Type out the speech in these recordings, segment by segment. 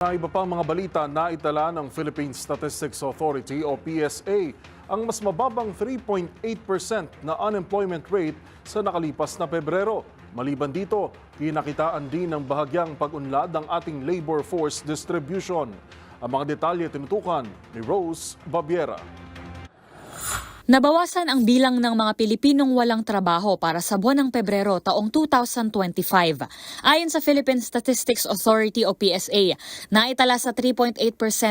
Sa iba pang mga balita, naitala ng Philippine Statistics Authority o PSA ang mas mababang 3.8% na unemployment rate sa nakalipas na Pebrero. Maliban dito, kinakitaan din ng bahagyang pag-unlad ng ating labor force distribution. Ang mga detalye tinutukan ni Rose Babiera. Nabawasan ang bilang ng mga Pilipinong walang trabaho para sa buwan ng Pebrero taong 2025. Ayon sa Philippine Statistics Authority o PSA, naitala sa 3.8%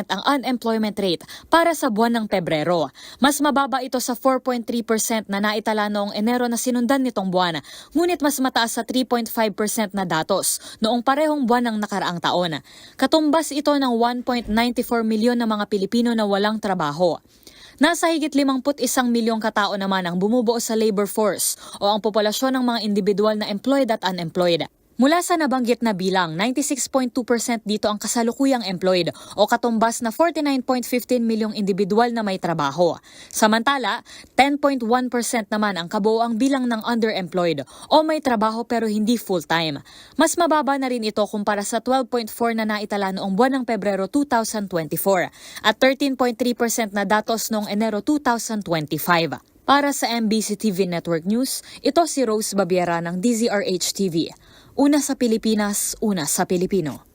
ang unemployment rate para sa buwan ng Pebrero. Mas mababa ito sa 4.3% na naitala noong Enero na sinundan nitong buwan, ngunit mas mataas sa 3.5% na datos noong parehong buwan ng nakaraang taon. Katumbas ito ng 1.94 milyon na mga Pilipino na walang trabaho. Nasa higit 51 milyong katao naman ang bumubuo sa labor force o ang populasyon ng mga individual na employed at unemployed. Mula sa nabanggit na bilang, 96.2% dito ang kasalukuyang employed o katumbas na 49.15 milyong individual na may trabaho. Samantala, 10.1% naman ang kabuoang bilang ng underemployed o may trabaho pero hindi full-time. Mas mababa na rin ito kumpara sa 12.4 na naitala noong buwan ng Pebrero 2024 at 13.3% na datos noong Enero 2025. Para sa MBC TV Network News, ito si Rose Babiera ng DZRH TV. Una sa Pilipinas, una sa Pilipino.